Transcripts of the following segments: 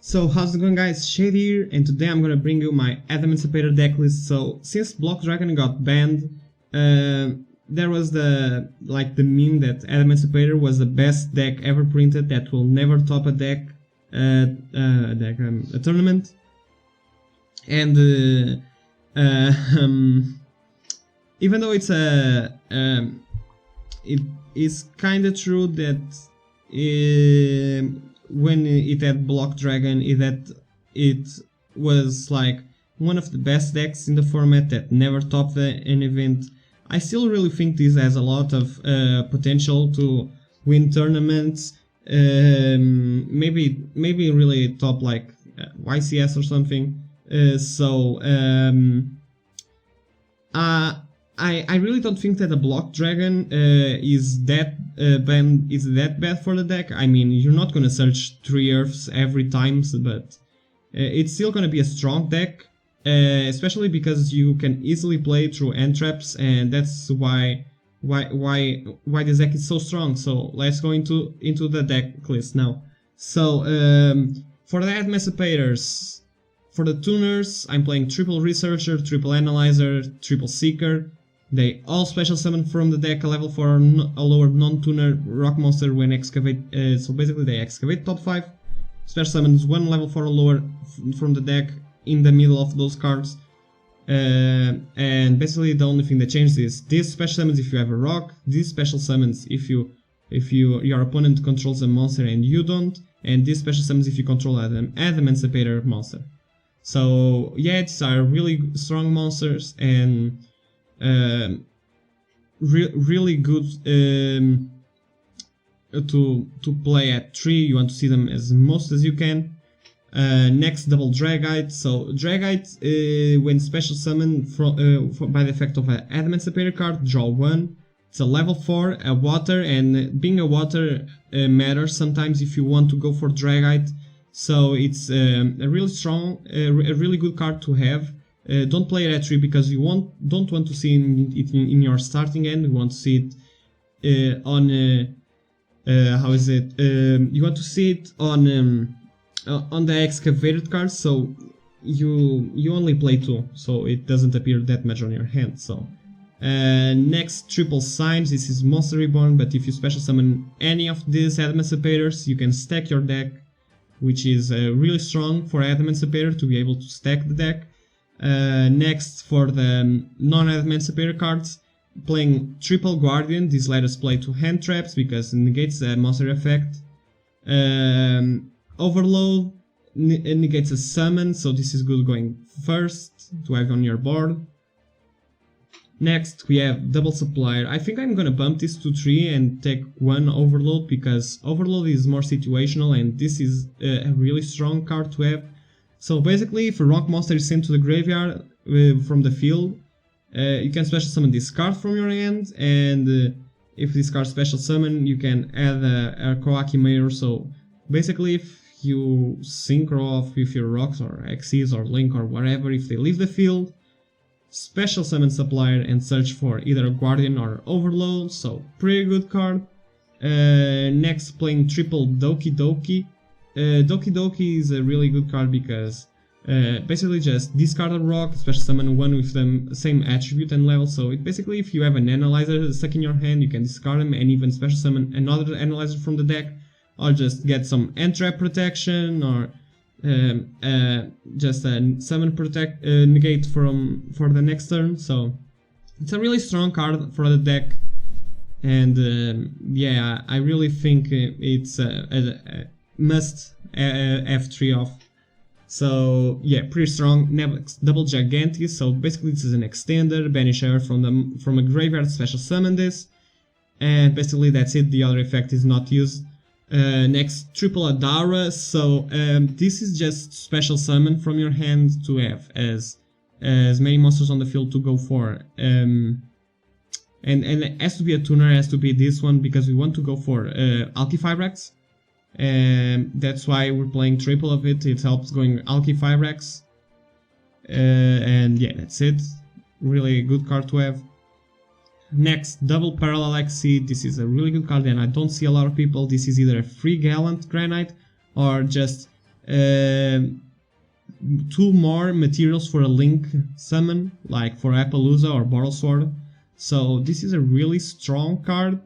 So how's it going, guys? Shadyy here, and today I'm gonna bring you my Adamancipator deck list. So since Block Dragon got banned, there was the meme that Adamancipator was the best deck ever printed that will never top a tournament. And even though it's it is kind of true that when it had Block Dragon, it was like one of the best decks in the format that never topped an event. I still really think this has a lot of potential to win tournaments. Maybe really top like YCS or something. I really don't think that a Block Dragon is that bad for the deck. I mean, you're not gonna search 3 Earths every time, but it's still gonna be a strong deck, especially because you can easily play through end traps, and that's why this deck is so strong. So let's go into the deck list now. So for the Adamancipators, for the tuners, I'm playing triple Researcher, triple Analyzer, triple Seeker. They all special summon from the deck a level 4 or a lower non-tuner rock monster when excavate. So basically they excavate top 5. Special summons 1 level 4 or lower from the deck in the middle of those cards. And basically the only thing that changes is this special summons if you have a rock. This special summons if your opponent controls a monster and you don't. And this special summons if you control an Adamancipator monster. So yeah, these are really strong monsters and really good to play at 3. You want to see them as most as you can. Next, double Dragite. So Dragite, when special summon by the effect of an Adamancipator card, draw 1. It's a level 4, a water, and being a water matters sometimes if you want to go for Dragite. So it's a really strong, a really good card to have. Don't play it at 3 because you don't want to see it in your starting end. You want to see it on how is it? You want to see it on the excavated cards. So you only play 2, so it doesn't appear that much on your hand. So next, triple Signs. This is Monster Reborn, but if you special summon any of these Adamancipators, you can stack your deck, which is really strong for Adamancipator to be able to stack the deck. Next, for the non-Adamancipator cards, playing triple Guardian. This let us play 2 hand traps because it negates a monster effect. Overload negates a summon, so this is good going first to have on your board. Next, we have double Supplier. I think I'm gonna bump this to 3 and take 1 Overload because Overload is more situational and this is a really strong card to have. So basically, if a rock monster is sent to the graveyard from the field, you can special summon this card from your hand, and if this card special summon, you can add a Koaki Mirror. So basically, if you synchro off with your rocks or Xyz or Link or whatever, if they leave the field, special summon Supplier and search for either a Guardian or Overload. So pretty good card. Next, playing triple Doki Doki. Doki Doki is a really good card because basically just discard a rock, special summon 1 with the same attribute and level. So it basically, if you have an analyzer stuck in your hand, you can discard them and even special summon another analyzer from the deck, or just get some end trap protection, or just a summon protect negate for the next turn. So it's a really strong card for the deck, and yeah, I really think it's a must F3 off. So yeah, pretty strong. Next, double Gigantes. So basically this is an extender, banish her from a graveyard, special summon this, and basically that's it. The other effect is not used. Next, triple Adara. So this is just special summon from your hand to have as many monsters on the field to go for. And it has to be a tuner, it has to be this one because we want to go for Alki-Fibrax. And that's why we're playing triple of it. It helps going Alki-Fibrax. And yeah, that's it. Really good card to have. Next, double Parallel XC. This is a really good card and I don't see a lot of people. This is either a free Gallant Granite or just 2 more materials for a link summon, like for Appaloosa or Bottle Sword. So this is a really strong card.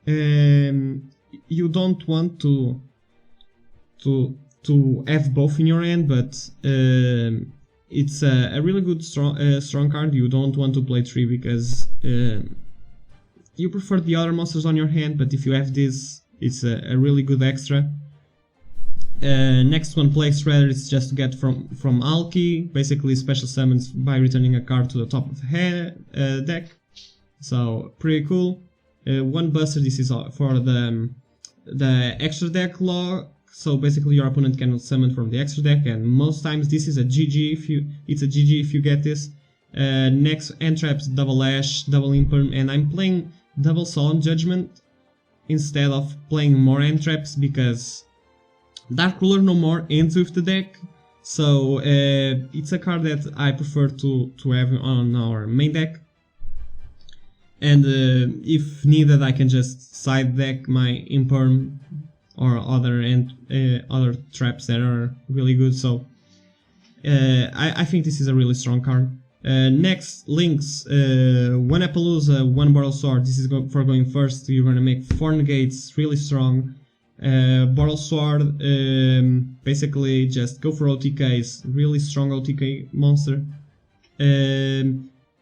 You don't want to have both in your hand, but it's a really good strong card. You don't want to play 3 because you prefer the other monsters on your hand, but if you have this, it's a really good extra. Next one, Place Shredder, is just to get from Alki, basically special summons by returning a card to the top of the deck. So pretty cool. One Buster, this is for the extra deck log. So basically your opponent cannot summon from the extra deck, and most times this is a GG it's a GG if you get this. Next, Entraps, Double Ash, Double Imperm, and I'm playing Double Solemn Judgment instead of playing more Entraps because Dark Ruler no more ends with the deck. So it's a card that I prefer to have on our main deck. And if needed, I can just side deck my Imperm or other traps that are really good. So I think this is a really strong card. Next, Links, 1 Appaloosa, 1 Bottle Sword. This is for going first. You're gonna make 4 Negates, really strong. Bottle Sword, basically just go for OTKs, really strong OTK monster.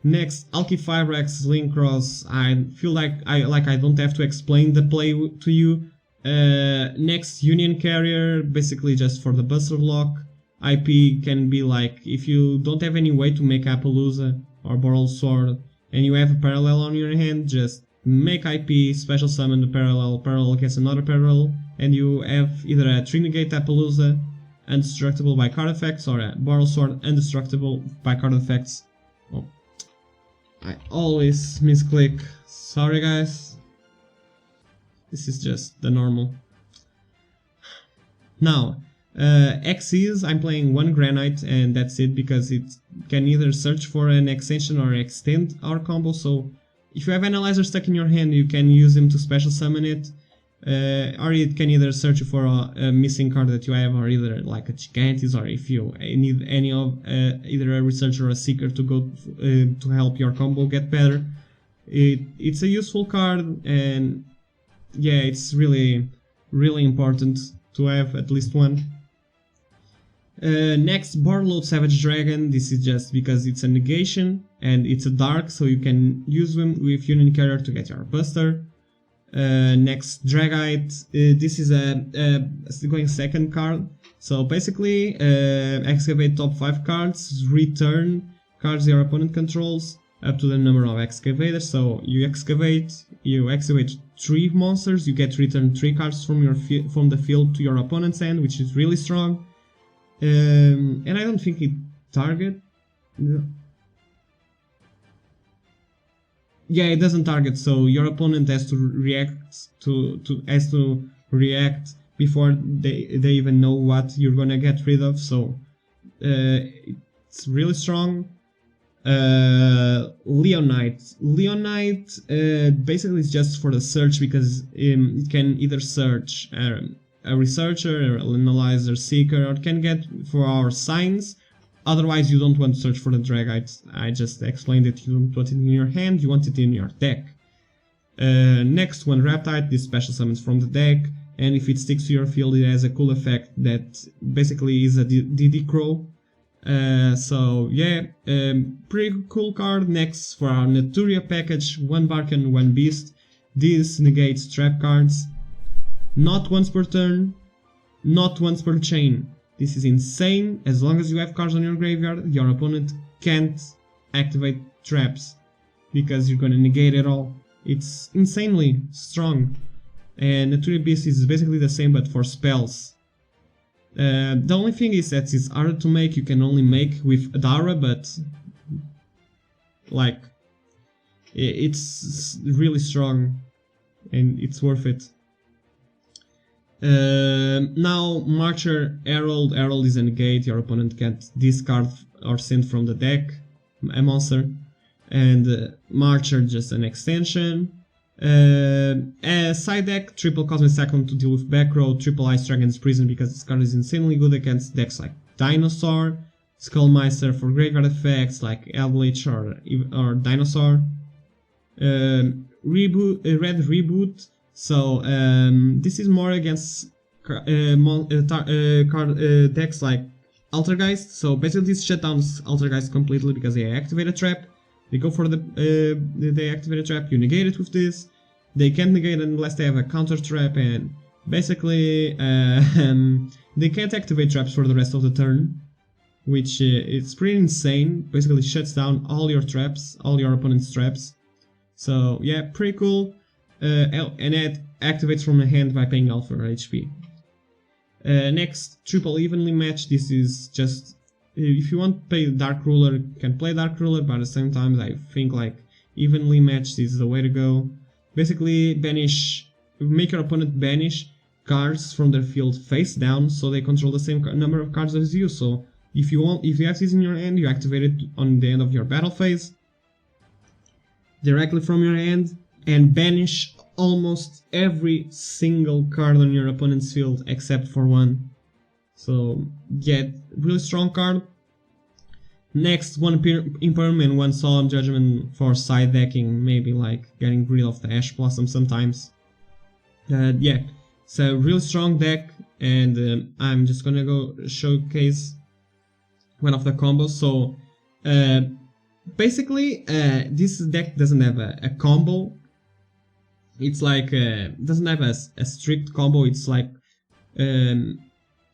Next, Alki Firex, Link Cross. I feel like I don't have to explain the play to you. Next, Union Carrier, basically just for the Buster block. IP can be like, if you don't have any way to make Appaloosa or Bottle Sword and you have a parallel on your hand, just make IP, special summon the parallel gets another parallel, and you have either a 3 negate Appaloosa, indestructible by card effects, or a Bottle Sword, indestructible by card effects. Oh, I always misclick. Sorry guys. This is just the normal. Now, X's, I'm playing 1 Granite and that's it, because it can either search for an extension or extend our combo. So if you have Analyzer stuck in your hand, you can use him to special summon it, or it can either search for a missing card that you have, or either like a Gigantes, or if you need any of either a Researcher or a Seeker to go to help your combo get better. It's a useful card, and yeah, it's really important to have at least one. Next, Barload Savage Dragon. This is just because it's a negation and it's a dark, so you can use them with Union Carrier to get your Buster. Next, Dragite. This is a going second card. So basically, excavate top 5 cards, return cards your opponent controls up to the number of excavators. So you excavate 3 monsters, you get return 3 cards from the field to your opponent's hand, which is really strong. And I don't think it target. Yeah, it doesn't target, so your opponent has to react before they even know what you're gonna get rid of. So it's really strong. Leonite basically is just for the search, because it can either search a Researcher, or Analyzer, Seeker, or it can get for our signs. Otherwise, you don't want to search for the Dragite. I just explained it. You don't want it in your hand, you want it in your deck. Next one, Reptile. This special summons from the deck, and if it sticks to your field, it has a cool effect that basically is a DD Crow. So yeah, pretty cool card. Next, for our Naturia package, 1 Barkan, 1 Beast. This negates trap cards. Not once per turn, not once per chain. This is insane. As long as you have cards on your graveyard, your opponent can't activate traps, because you're gonna negate it all. It's insanely strong. And Naturia Beast is basically the same, but for spells. The only thing is that it's harder to make. You can only make with Adara, but like, it's really strong and it's worth it. Now, Marcher, Herald. Herald is a negate. Your opponent can't discard or send from the deck a monster. And Marcher, just an extension. A side deck, triple Cosmic Cyclone to deal with back row, triple Ice Dragon's Prison because this card is insanely good against decks like Dinosaur, Skullmeister for graveyard effects like Eldritch or Dinosaur. Red Reboot, so this is more against decks like Altergeist, so basically this shutdowns Altergeist completely because they activate a trap. They go for they activate a trap, you negate it with this. They can't negate it unless they have a counter trap, and basically they can't activate traps for the rest of the turn, which it's pretty insane. Basically shuts down all your traps, all your opponent's traps. So yeah, pretty cool. And it activates from the hand by paying alpha HP. Next, triple evenly match. This is just if you want to play Dark Ruler, you can play Dark Ruler, but at the same time I think like evenly matched is the way to go. Basically make your opponent banish cards from their field face down, so they control the same number of cards as you. So if you have this in your hand, you activate it on the end of your battle phase directly from your hand and banish almost every single card on your opponent's field except for one. So yeah, really strong card. Next, one Imperm and one Solemn Judgment for side decking, maybe like getting rid of the Ash Blossom sometimes. Yeah, it's a really strong deck, and I'm just gonna go showcase one of the combos. So basically this deck doesn't have a combo. It's like doesn't have a strict combo. It's like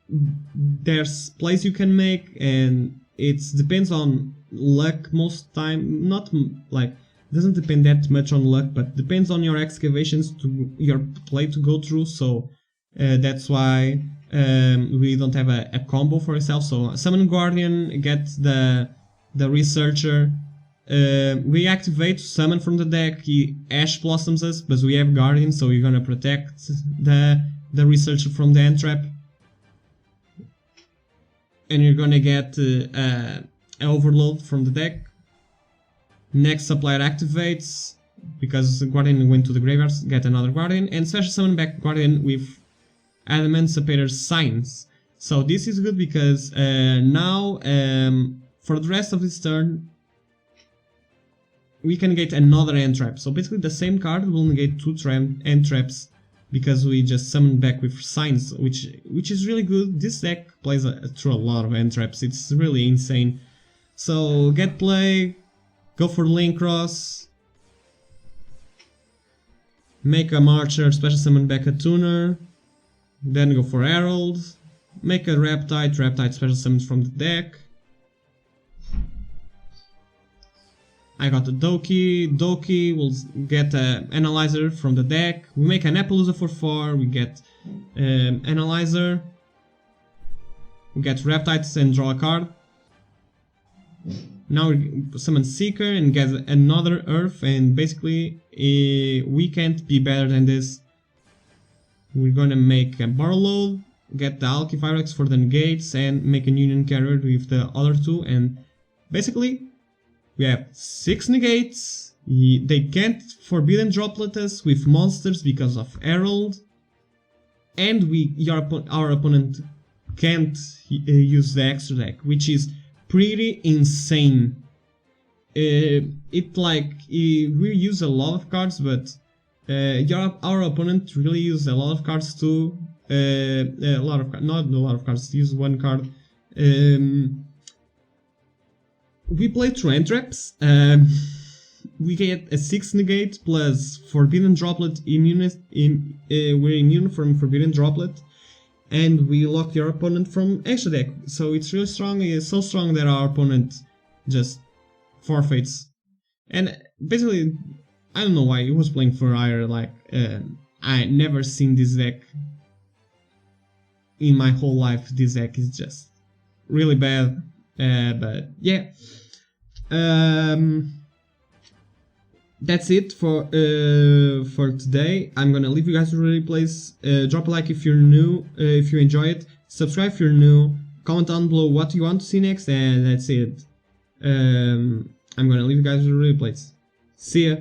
there's plays you can make, and it depends on luck most time. Not like doesn't depend that much on luck, but depends on your excavations to your play to go through. So that's why we don't have a combo for itself. So Summon Guardian, get the Researcher. We activate Summon from the deck. He Ash Blossoms us, but we have Guardian, so we're gonna protect the Researcher from the end trap. And you're gonna get an Overload from the deck. Next, Supplier activates, because Guardian went to the graveyard, get another Guardian, and special summon back Guardian with Adamancipator Signs. So this is good because now, for the rest of this turn, we can negate another end trap. So basically the same card will negate two end traps because we just summoned back with Signs, which is really good. This deck plays through a lot of end traps. It's really insane. So get play, go for Link Cross, make a Marcher, special summon back a Tuner, then go for Herald, make a Reptile special summons from the deck. I got the Doki will get an Analyzer from the deck. We make an Appaloosa for 4, we get Analyzer, we get Reptiles and draw a card. Now we summon Seeker and get another Earth, and basically we can't be better than this. We're gonna make a Barlow, get the Alkifirex for the negates, and make a Union Carrier with the other two, and basically we have 6 negates. They can't Forbidden Droplet us with monsters because of Herald, and our opponent can't use the extra deck, which is pretty insane. We use a lot of cards, but our opponent really used a lot of cards too. Not a lot of cards. Use one card. We play through end traps. We get a 6 negate plus Forbidden Droplet we're immune from Forbidden Droplet, and we lock your opponent from extra deck. So it's really strong. It's so strong that our opponent just forfeits. And basically, I don't know why he was playing for Ire. Like I never seen this deck in my whole life. This deck is just really bad. But yeah, that's it for today. I'm gonna leave you guys to replays. Drop a like if you're new, if you enjoy it. Subscribe if you're new. Comment down below what you want to see next, and that's it. I'm gonna leave you guys to replays. See ya.